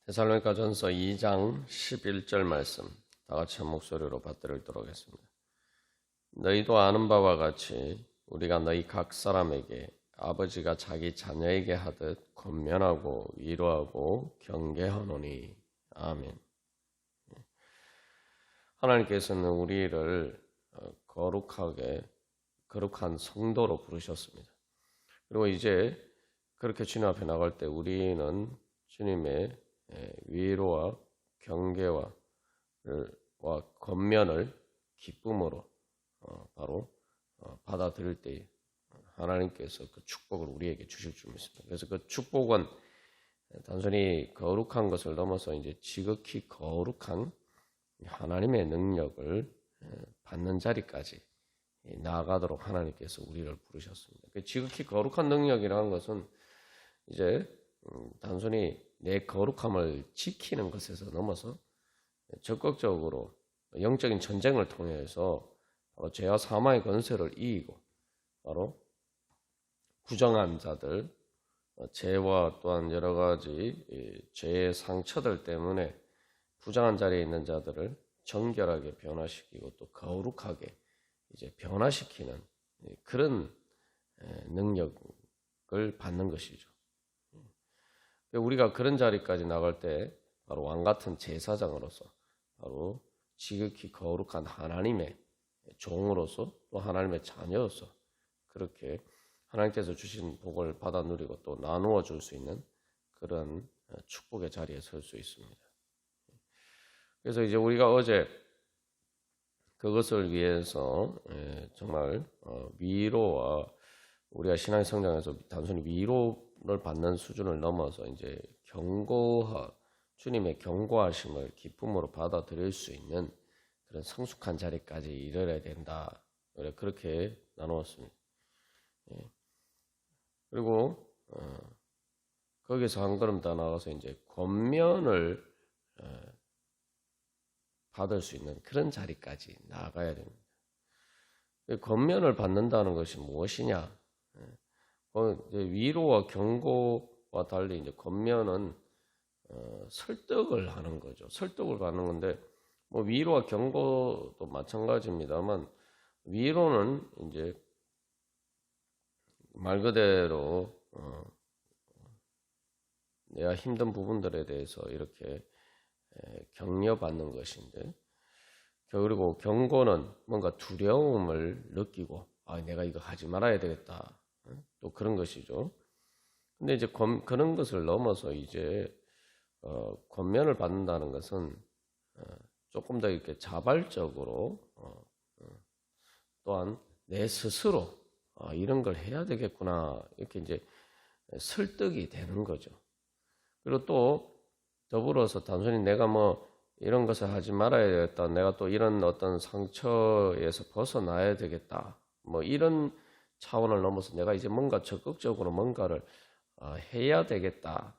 데살로니가전서 2장 11절 말씀 다 같이 한 목소리로 받들도록 하겠습니다. 너희도 아는 바와 같이 우리가 너희 각 사람에게 아버지가 자기 자녀에게 하듯 권면하고 위로하고 경계하노니. 아멘. 하나님께서는 우리를 거룩한 성도로 부르셨습니다. 그리고 이제 그렇게 주님 앞에 나갈 때 우리는 주님의 위로와 경계와 권면을 기쁨으로 바로 받아들일 때 하나님께서 그 축복을 우리에게 주실 줄 믿습니다. 그래서 그 축복은 단순히 거룩한 것을 넘어서 이제 지극히 거룩한 하나님의 능력을 받는 자리까지 나아가도록 하나님께서 우리를 부르셨습니다. 그 지극히 거룩한 능력이라는 것은 이제 단순히 내 거룩함을 지키는 것에서 넘어서 적극적으로 영적인 전쟁을 통해서 바로 죄와 사망의 권세를 이기고 바로 부정한 자들, 죄와 또한 여러 가지 죄의 상처들 때문에 부정한 자리에 있는 자들을 정결하게 변화시키고 또 거룩하게 이제 변화시키는 그런 능력을 받는 것이죠. 우리가 그런 자리까지 나갈 때 바로 왕같은 제사장으로서 바로 지극히 거룩한 하나님의 종으로서 또 하나님의 자녀로서 그렇게 하나님께서 주신 복을 받아 누리고 또 나누어 줄 수 있는 그런 축복의 자리에 설 수 있습니다. 그래서 이제 우리가 어제 그것을 위해서 정말 위로와 우리가 신앙의 성장에서 단순히 위로를 받는 수준을 넘어서 이제 주님의 경고하심을 기쁨으로 받아들일 수 있는 그런 성숙한 자리까지 이르러야 된다. 그렇게 나누었습니다. 그리고 거기서 한 걸음 더 나가서 이제 권면을 받을 수 있는 그런 자리까지 나아가야 됩니다. 권면을 받는다는 것이 무엇이냐? 위로와 경고와 달리 이제 권면은 설득을 하는 거죠. 설득을 하는 건데 뭐 위로와 경고도 마찬가지입니다만 위로는 이제 말 그대로 내가 힘든 부분들에 대해서 이렇게 격려받는 것인데 그리고 경고는 뭔가 두려움을 느끼고 내가 이거 하지 말아야 되겠다. 또 그런 것이죠. 근데 이제 그런 것을 넘어서 이제 권면을 받는다는 것은 조금 더 이렇게 자발적으로 또한 내 스스로 이런 걸 해야 되겠구나 이렇게 이제 설득이 되는 거죠. 그리고 또 더불어서 단순히 내가 뭐 이런 것을 하지 말아야 되겠다. 내가 또 이런 어떤 상처에서 벗어나야 되겠다. 뭐 이런 차원을 넘어서 내가 이제 뭔가 적극적으로 뭔가를 해야 되겠다.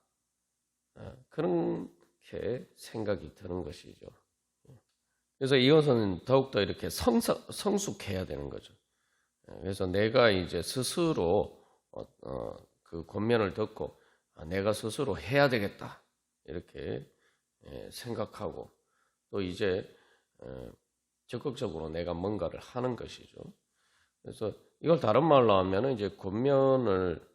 그렇게 생각이 드는 것이죠. 그래서 이것은 더욱더 이렇게 성숙해야 되는 거죠. 그래서 내가 이제 스스로 그 권면을 듣고 내가 스스로 해야 되겠다. 이렇게 생각하고 또 이제 적극적으로 내가 뭔가를 하는 것이죠. 그래서 이걸 다른 말로 하면 이제 권면을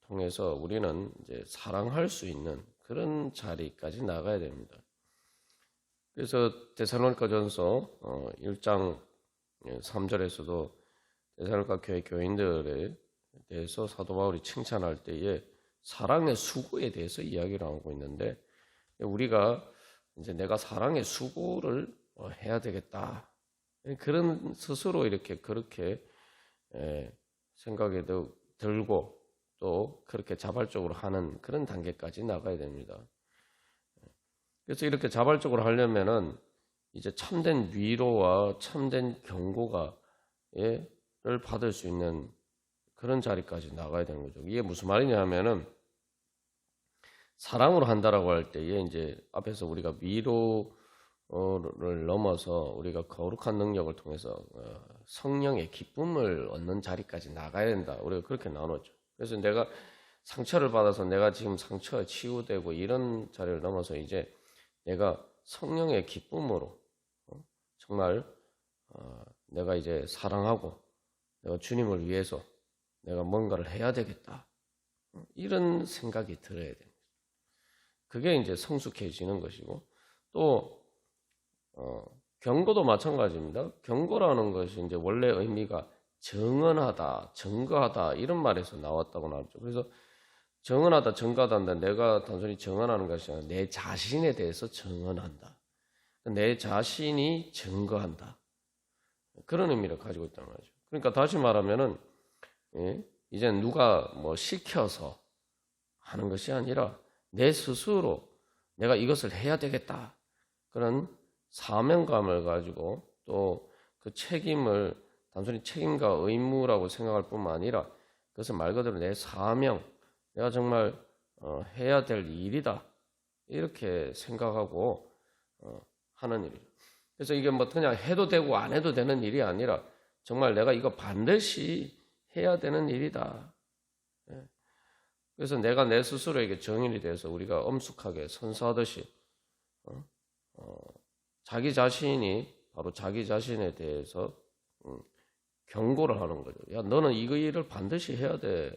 통해서 우리는 이제 사랑할 수 있는 그런 자리까지 나가야 됩니다. 그래서 데살로니가전서 1장 3절에서도 데살로니가 교회 교인들에 대해서 사도 바울이 칭찬할 때에 사랑의 수고에 대해서 이야기를 하고 있는데 우리가 이제 내가 사랑의 수고를 해야 되겠다. 그런 스스로 이렇게 그렇게 생각이 들고 또 그렇게 자발적으로 하는 그런 단계까지 나가야 됩니다. 그래서 이렇게 자발적으로 하려면은 이제 참된 위로와 참된 경고를 받을 수 있는 그런 자리까지 나가야 되는 거죠. 이게 무슨 말이냐 하면은 사랑으로 한다라고 할 때에 이제 앞에서 우리가 위로를 넘어서 우리가 거룩한 능력을 통해서 성령의 기쁨을 얻는 자리까지 나가야 된다. 우리가 그렇게 나눴죠. 그래서 내가 상처를 받아서 내가 지금 상처가 치유되고 이런 자리를 넘어서 이제 내가 성령의 기쁨으로 정말 내가 이제 사랑하고 내가 주님을 위해서 내가 뭔가를 해야 되겠다. 이런 생각이 들어야 됩니다. 그게 이제 성숙해지는 것이고 또 경고도 마찬가지입니다. 경고라는 것이 이제 원래 의미가 정언하다, 증거하다 이런 말에서 나왔다고 나왔죠. 그래서 정언하다, 증거하다인데 내가 단순히 정언하는 것이 아니라 내 자신에 대해서 정언한다. 내 자신이 증거한다. 그런 의미를 가지고 있다는 거죠. 그러니까 다시 말하면은 이제 누가 뭐 시켜서 하는 것이 아니라 내 스스로 내가 이것을 해야 되겠다. 그런 사명감을 가지고 또 그 책임을 단순히 책임과 의무라고 생각할 뿐만 아니라 그것은 말 그대로 내 사명, 내가 정말 해야 될 일이다. 이렇게 생각하고 하는 일이죠. 그래서 이게 뭐 그냥 해도 되고 안 해도 되는 일이 아니라 정말 내가 이거 반드시 해야 되는 일이다. 그래서 내가 내 스스로에게 정인이 돼서 우리가 엄숙하게 선서하듯이 자기 자신이 바로 자기 자신에 대해서 경고를 하는 거죠. 야, 너는 이거 일을 반드시 해야 돼.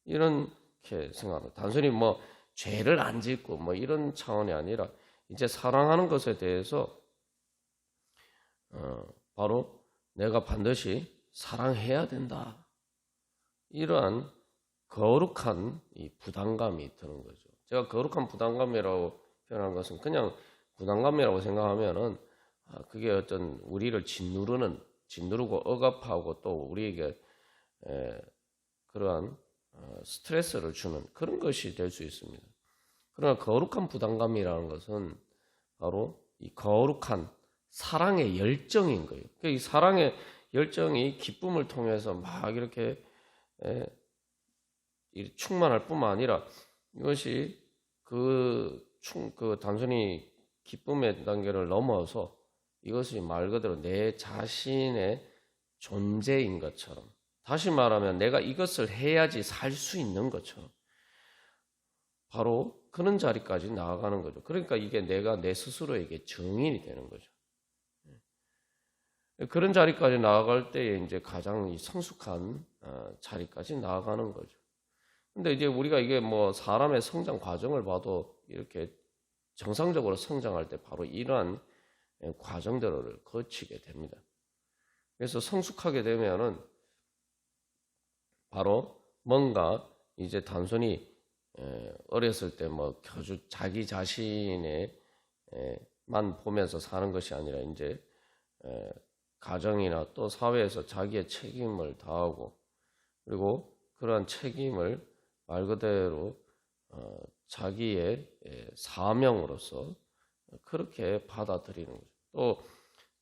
이렇게 생각합니다. 단순히 뭐 죄를 안 짓고 뭐 이런 차원이 아니라 이제 사랑하는 것에 대해서 바로 내가 반드시 사랑해야 된다. 이러한 거룩한 이 부담감이 드는 거죠. 제가 거룩한 부담감이라고 표현한 것은 그냥 부담감이라고 생각하면은 그게 어떤 우리를 짓누르고 억압하고 또 우리에게 그러한 스트레스를 주는 그런 것이 될 수 있습니다. 그러나 거룩한 부담감이라는 것은 바로 이 거룩한 사랑의 열정인 거예요. 이 사랑의 열정이 기쁨을 통해서 막 이렇게 충만할 뿐만 아니라 이것이 그 단순히 기쁨의 단계를 넘어서 이것이 말 그대로 내 자신의 존재인 것처럼, 다시 말하면 내가 이것을 해야지 살 수 있는 것처럼 바로 그런 자리까지 나아가는 거죠. 그러니까 이게 내가 내 스스로에게 정인이 되는 거죠. 그런 자리까지 나아갈 때에 이제 가장 성숙한 자리까지 나아가는 거죠. 근데 이제 우리가 이게 뭐 사람의 성장 과정을 봐도 이렇게 정상적으로 성장할 때 바로 이러한 과정들을 거치게 됩니다. 그래서 성숙하게 되면은 바로 뭔가 이제 단순히 어렸을 때 뭐 자기 자신에만 보면서 사는 것이 아니라 이제 가정이나 또 사회에서 자기의 책임을 다하고 그리고 그러한 책임을 말 그대로 자기의 사명으로서 그렇게 받아들이는 거죠. 또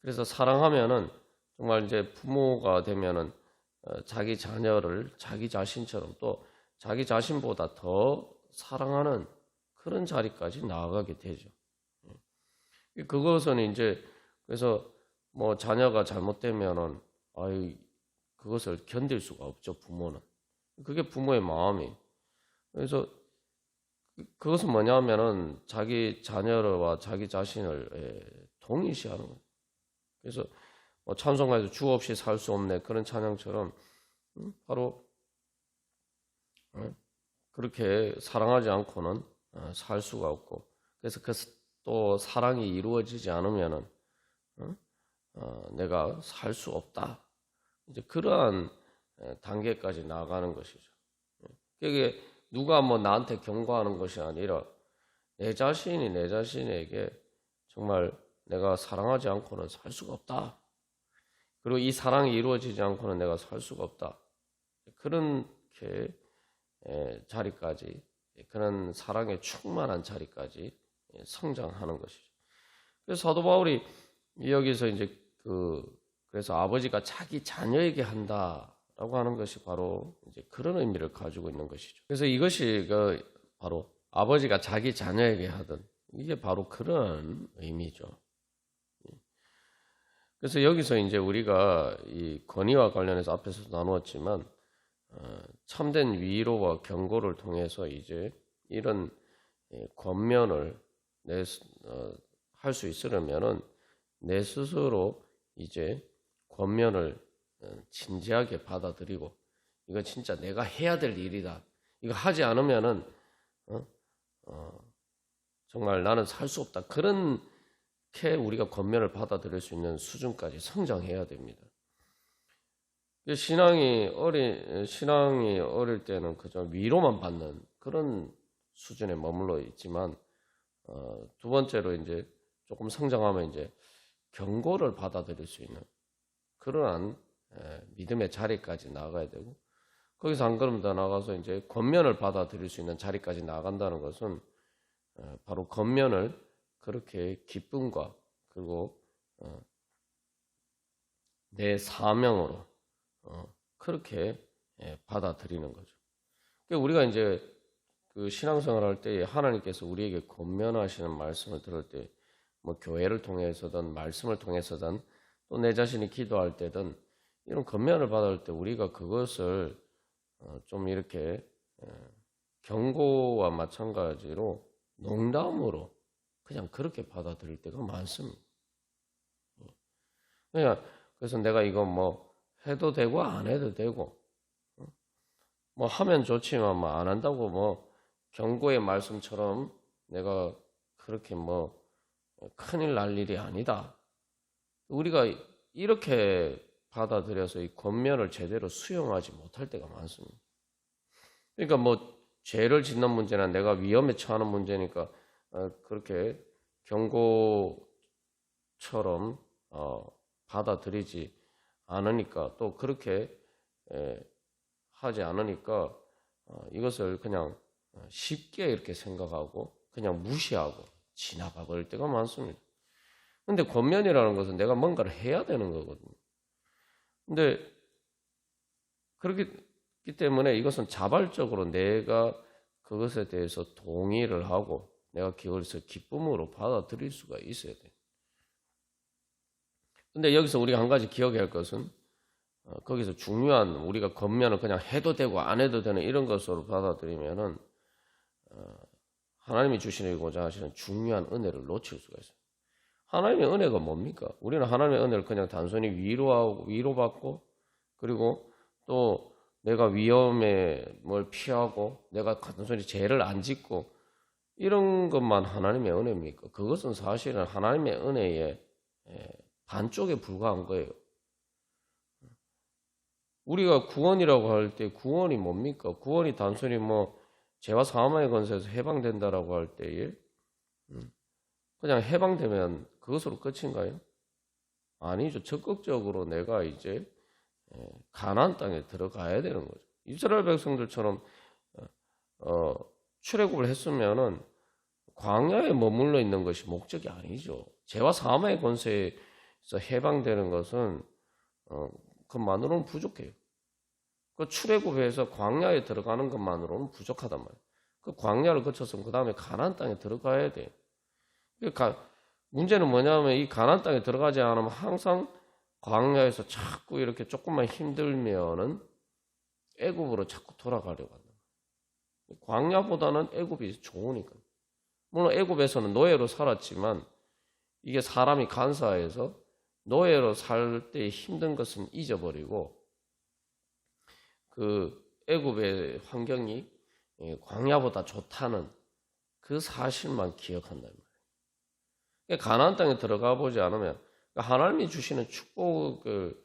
그래서 사랑하면은 정말 이제 부모가 되면은 자기 자녀를 자기 자신처럼 또 자기 자신보다 더 사랑하는 그런 자리까지 나아가게 되죠. 그것은 이제 그래서 뭐 자녀가 잘못되면은 그것을 견딜 수가 없죠. 부모는 그게 부모의 마음이. 그래서 그것은 뭐냐면은 자기 자녀와 자기 자신을 동일시하는 거예요. 그래서 뭐 찬송가에서 주 없이 살 수 없네 그런 찬양처럼 바로 그렇게 사랑하지 않고는 살 수가 없고, 그래서 또 사랑이 이루어지지 않으면은 내가 살 수 없다. 이제 그러한 단계까지 나아가는 것이죠. 그게 누가 뭐 나한테 경고하는 것이 아니라 내 자신이 내 자신에게 정말 내가 사랑하지 않고는 살 수가 없다. 그리고 이 사랑이 이루어지지 않고는 내가 살 수가 없다. 그렇게 자리까지, 그런 사랑에 충만한 자리까지 성장하는 것이죠. 그래서 사도 바울이 여기서 이제 그래서 아버지가 자기 자녀에게 한다라고 하는 것이 바로 이제 그런 의미를 가지고 있는 것이죠. 그래서 이것이 바로 아버지가 자기 자녀에게 하던 이게 바로 그런 의미죠. 그래서 여기서 이제 우리가 이 권위와 관련해서 앞에서도 나누었지만 참된 위로와 경고를 통해서 이제 이런 권면을 할 수 있으려면은 내 스스로 이제 권면을 진지하게 받아들이고 이거 진짜 내가 해야 될 일이다. 이거 하지 않으면은 정말 나는 살 수 없다. 그렇게 우리가 권면을 받아들일 수 있는 수준까지 성장해야 됩니다. 신앙이 어릴 때는 그저 위로만 받는 그런 수준에 머물러 있지만 두 번째로 이제 조금 성장하면 이제 경고를 받아들일 수 있는 그러한 믿음의 자리까지 나가야 되고 거기서 한 걸음 더 나가서 이제 권면을 받아들일 수 있는 자리까지 나간다는 것은 바로 권면을 그렇게 기쁨과 그리고 내 사명으로 그렇게 받아들이는 거죠. 그러니까 우리가 이제 그 신앙생활 할 때 하나님께서 우리에게 권면하시는 말씀을 들을 때 뭐 교회를 통해서든 말씀을 통해서든 또 내 자신이 기도할 때든 이런 권면을 받을 때 우리가 그것을 좀 이렇게 경고와 마찬가지로 농담으로 그냥 그렇게 받아들일 때가 많습니다. 그래서 내가 이거 뭐 해도 되고 안 해도 되고 뭐 하면 좋지만 뭐 안 한다고 뭐 경고의 말씀처럼 내가 그렇게 뭐 큰일 날 일이 아니다. 우리가 이렇게 받아들여서 이 권면을 제대로 수용하지 못할 때가 많습니다. 그러니까 뭐 죄를 짓는 문제나 내가 위험에 처하는 문제니까 그렇게 경고처럼 받아들이지 않으니까 또 그렇게 하지 않으니까 이것을 그냥 쉽게 이렇게 생각하고 그냥 무시하고 지나가 버릴 때가 많습니다. 근데 권면이라는 것은 내가 뭔가를 해야 되는 거거든요. 근데 그렇기 때문에 이것은 자발적으로 내가 그것에 대해서 동의를 하고 내가 그것을 기쁨으로 받아들일 수가 있어야 돼요. 근데 여기서 우리가 한 가지 기억해야 할 것은 거기서 중요한 우리가 권면을 그냥 해도 되고 안 해도 되는 이런 것으로 받아들이면은 하나님이 주시고자 하시는 중요한 은혜를 놓칠 수가 있어요. 하나님의 은혜가 뭡니까? 우리는 하나님의 은혜를 그냥 단순히 위로받고 그리고 또 내가 위험을 피하고 내가 단순히 죄를 안 짓고 이런 것만 하나님의 은혜입니까? 그것은 사실은 하나님의 은혜의 반쪽에 불과한 거예요. 우리가 구원이라고 할 때 구원이 뭡니까? 구원이 단순히 뭐 죄와 사망의 권세에서 해방된다라고 할 때에 그냥 해방되면 그것으로 끝인가요? 아니죠. 적극적으로 내가 이제 가나안 땅에 들어가야 되는 거죠. 이스라엘 백성들처럼 출애굽을 했으면은 광야에 머물러 있는 것이 목적이 아니죠. 죄와 사망의 권세에서 해방되는 것은 그것만으로는 부족해요. 그 출애굽해서 광야에 들어가는 것만으로는 부족하단 말이에요. 그 광야를 거쳐서 그 다음에 가나안 땅에 들어가야 돼요. 그러니까 문제는 뭐냐면 이 가나안 땅에 들어가지 않으면 항상 광야에서 자꾸 이렇게 조금만 힘들면은 애굽으로 자꾸 돌아가려고 한다. 광야보다는 애굽이 좋으니까. 물론 애굽에서는 노예로 살았지만 이게 사람이 간사해서 노예로 살 때 힘든 것은 잊어버리고 그 애굽의 환경이 광야보다 좋다는 그 사실만 기억한단 말이에요. 가나안 땅에 들어가 보지 않으면 하나님이 주시는 축복을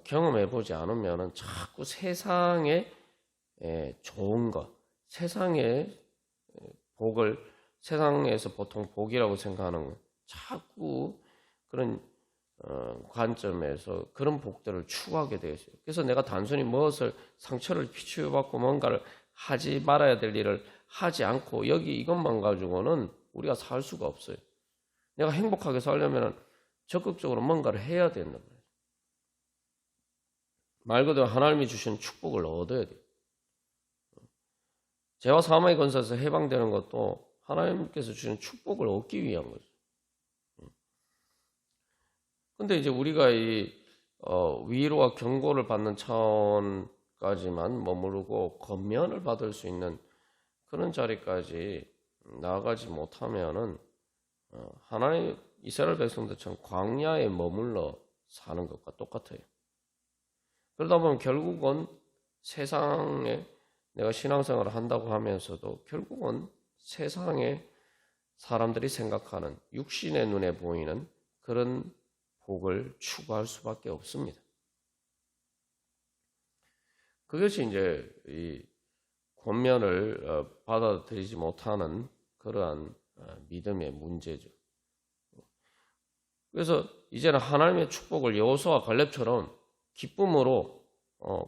경험해 보지 않으면 자꾸 세상의 좋은 것, 세상의 복을 세상에서 보통 복이라고 생각하는 것, 자꾸 그런 관점에서 그런 복들을 추구하게 되어 있어요. 그래서 내가 단순히 무엇을 상처를 치유받고 뭔가를 하지 말아야 될 일을 하지 않고 여기 이것만 가지고는 우리가 살 수가 없어요. 내가 행복하게 살려면 적극적으로 뭔가를 해야 된단 말이에요. 말 그대로 하나님이 주신 축복을 얻어야 돼요. 죄와 사망의 권세에서 해방되는 것도 하나님께서 주신 축복을 얻기 위한 거죠. 근데 이제 우리가 이 위로와 경고를 받는 차원에서 자리까지만 머무르고 권면을 받을 수 있는 그런 자리까지 나아가지 못하면은 하나님 이스라엘 백성들처럼 광야에 머물러 사는 것과 똑같아요. 그러다 보면 결국은 세상에 내가 신앙생활을 한다고 하면서도 결국은 세상에 사람들이 생각하는 육신의 눈에 보이는 그런 복을 추구할 수밖에 없습니다. 그것이 이제 이 권면을 받아들이지 못하는 그러한 믿음의 문제죠. 그래서 이제는 하나님의 축복을 여호수아 갈렙처럼 기쁨으로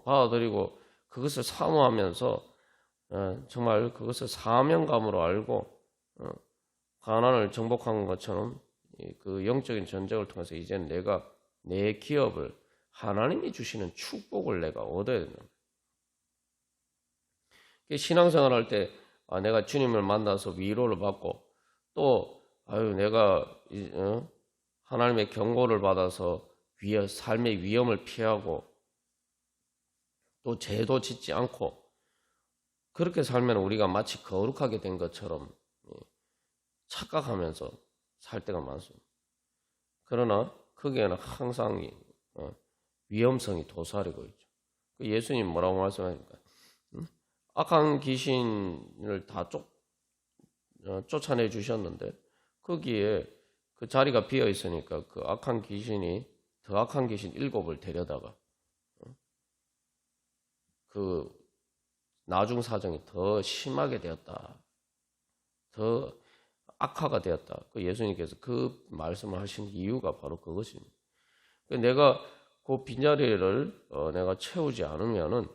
받아들이고 그것을 사모하면서 정말 그것을 사명감으로 알고 가나안을 정복한 것처럼 그 영적인 전쟁을 통해서 이제는 내가 내 기업을 하나님이 주시는 축복을 내가 얻어야 된다. 신앙생활 할 때 내가 주님을 만나서 위로를 받고 또 내가 하나님의 경고를 받아서 삶의 위험을 피하고 또 죄도 짓지 않고 그렇게 살면 우리가 마치 거룩하게 된 것처럼 착각하면서 살 때가 많습니다. 그러나 거기에는 항상 위험성이 도사리고 있죠. 예수님 뭐라고 말씀하십니까? 악한 귀신을 다 쫓아내 주셨는데 거기에 그 자리가 비어 있으니까 그 악한 귀신이 더 악한 귀신 7을 데려다가 그 나중 사정이 더 심하게 되었다. 더 악화가 되었다. 그 예수님께서 그 말씀을 하신 이유가 바로 그것입니다. 내가 그 빈자리를 내가 채우지 않으면은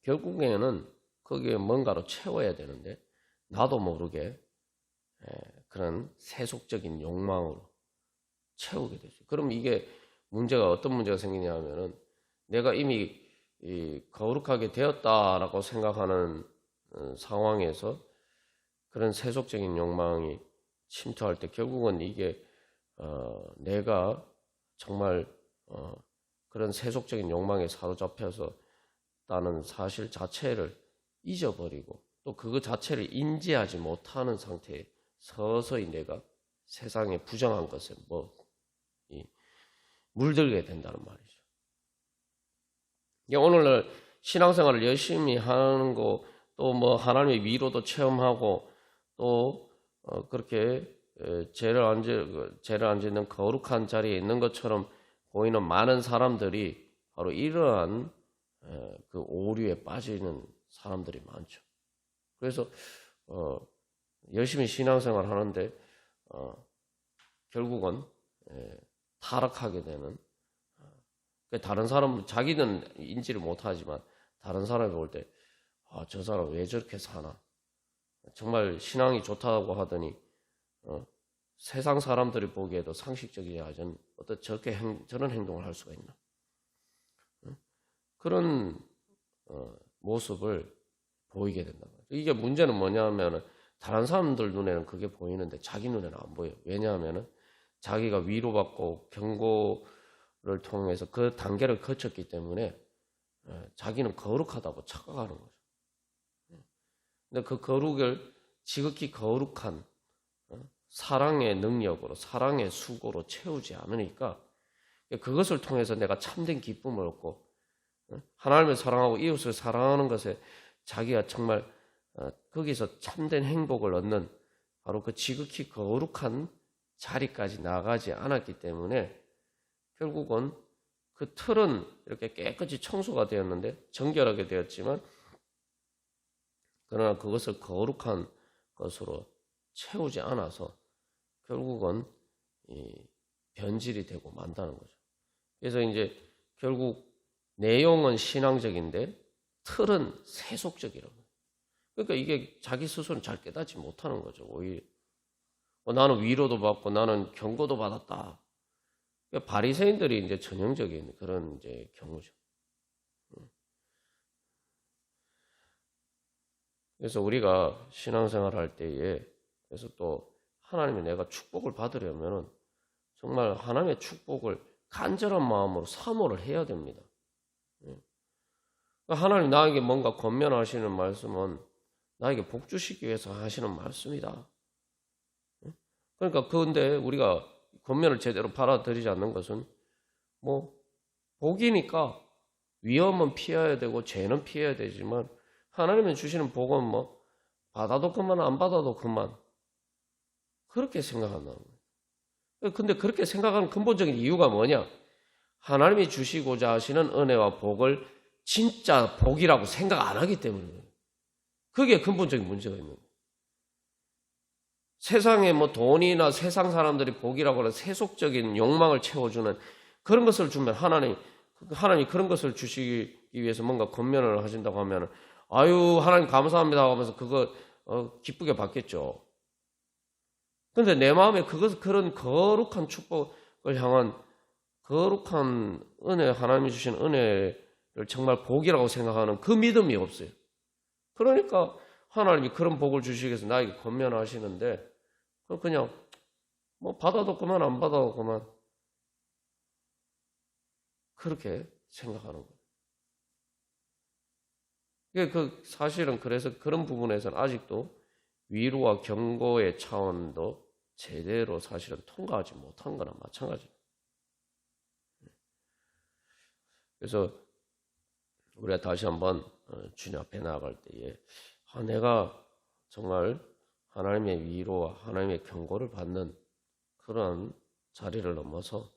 결국에는 거기에 뭔가로 채워야 되는데 나도 모르게 그런 세속적인 욕망으로 채우게 되죠. 그럼 이게 어떤 문제가 생기냐 하면은 내가 이미 거룩하게 되었다라고 생각하는 상황에서 그런 세속적인 욕망이 침투할 때 결국은 이게 내가 정말 그런 세속적인 욕망에 사로잡혀서 다는 사실 자체를 잊어버리고 또 그거 자체를 인지하지 못하는 상태에 서서히 내가 세상에 부정한 것에 물들게 된다는 말이죠. 오늘날 신앙생활을 열심히 하는 거, 또 하나님의 위로도 체험하고 또 그렇게 죄를 안 짓는 거룩한 자리에 있는 것처럼 보이는 많은 사람들이 바로 이러한 그 오류에 빠지는 사람들이 많죠. 그래서 열심히 신앙생활 하는데 결국은 타락하게 되는, 다른 사람 자기는 인지를 못하지만 다른 사람이 볼 때 저 사람 왜 저렇게 사나, 정말 신앙이 좋다고 하더니 세상 사람들이 보기에도 상식적이지 않은 어떤 저런 행동을 할 수가 있나, 그런 모습을 보이게 된다. 이게 문제는 뭐냐면 다른 사람들 눈에는 그게 보이는데 자기 눈에는 안 보여요. 왜냐하면 자기가 위로받고 경고를 통해서 그 단계를 거쳤기 때문에 자기는 거룩하다고 착각하는 거죠. 근데 그 거룩을 지극히 거룩한 사랑의 능력으로, 사랑의 수고로 채우지 않으니까 그것을 통해서 내가 참된 기쁨을 얻고 하나님을 사랑하고 이웃을 사랑하는 것에 자기가 정말 거기서 참된 행복을 얻는 바로 그 지극히 거룩한 자리까지 나가지 않았기 때문에 결국은 그 틀은 이렇게 깨끗이 청소가 되었는데, 정결하게 되었지만, 그러나 그것을 거룩한 것으로 채우지 않아서 결국은 변질이 되고 만다는 거죠. 그래서 이제 결국 내용은 신앙적인데 틀은 세속적이라고. 그러니까 이게 자기 스스로는 잘 깨닫지 못하는 거죠. 오히려 나는 위로도 받고 나는 경고도 받았다. 그러니까 바리새인들이 이제 전형적인 그런 이제 경우죠. 그래서 우리가 신앙생활 할 때에, 그래서 또 하나님이 내가 축복을 받으려면 정말 하나님의 축복을 간절한 마음으로 사모를 해야 됩니다. 하나님 나에게 뭔가 권면하시는 말씀은 나에게 복 주시기 위해서 하시는 말씀이다. 그러니까 그런데 우리가 권면을 제대로 받아들이지 않는 것은 뭐 복이니까 위험은 피해야 되고 죄는 피해야 되지만 하나님이 주시는 복은 뭐 받아도 그만 안 받아도 그만 그렇게 생각한다는 거예요. 근데 그렇게 생각하는 근본적인 이유가 뭐냐? 하나님이 주시고자 하시는 은혜와 복을 진짜 복이라고 생각 안 하기 때문이에요. 그게 근본적인 문제가 있는 거예요. 세상에 뭐 돈이나 세상 사람들이 복이라고 하는 세속적인 욕망을 채워주는 그런 것을 주면 하나님이 그런 것을 주시기 위해서 뭔가 권면을 하신다고 하면 아유 하나님 감사합니다 하면서 그거 기쁘게 받겠죠. 그런데 내 마음에 그런 거룩한 축복을 향한 거룩한 은혜, 하나님이 주신 은혜를 정말 복이라고 생각하는 그 믿음이 없어요. 그러니까 하나님이 그런 복을 주시기 위해서 나에게 권면하시는데 그냥 뭐 받아도 그만 안 받아도 그만 그렇게 생각하는 거예요. 사실은 그래서 그런 부분에서는 아직도 위로와 경고의 차원도 제대로 사실은 통과하지 못한 거나 마찬가지예요. 그래서 우리가 다시 한번 주님 앞에 나아갈 때에 내가 정말 하나님의 위로와 하나님의 경고를 받는 그런 자리를 넘어서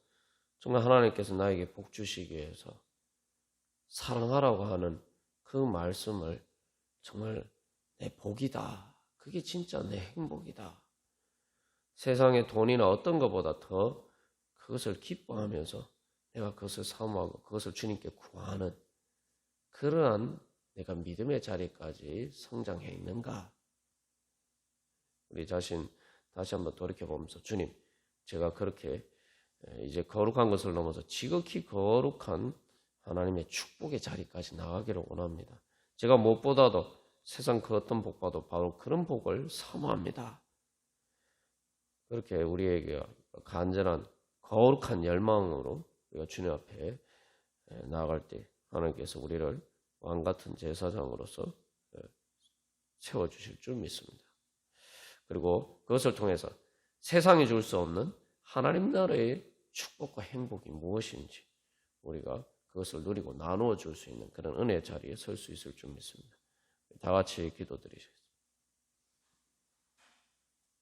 정말 하나님께서 나에게 복 주시기 위해서 사랑하라고 하는 그 말씀을 정말 내 복이다. 그게 진짜 내 행복이다. 세상의 돈이나 어떤 것보다 더 그것을 기뻐하면서 내가 그것을 사모하고 그것을 주님께 구하는 그러한 내가 믿음의 자리까지 성장해 있는가? 우리 자신 다시 한번 돌이켜보면서 주님, 제가 그렇게 이제 거룩한 것을 넘어서 지극히 거룩한 하나님의 축복의 자리까지 나가기를 원합니다. 제가 무엇보다도 세상 그 어떤 복보다도 바로 그런 복을 사모합니다. 그렇게 우리에게 간절한 거룩한 열망으로 우리가 주님 앞에 나아갈 때 하나님께서 우리를 왕같은 제사장으로서 세워주실 줄 믿습니다. 그리고 그것을 통해서 세상이 줄 수 없는 하나님 나라의 축복과 행복이 무엇인지 우리가 그것을 누리고 나누어 줄 수 있는 그런 은혜의 자리에 설 수 있을 줄 믿습니다. 다 같이 기도드리겠습니다.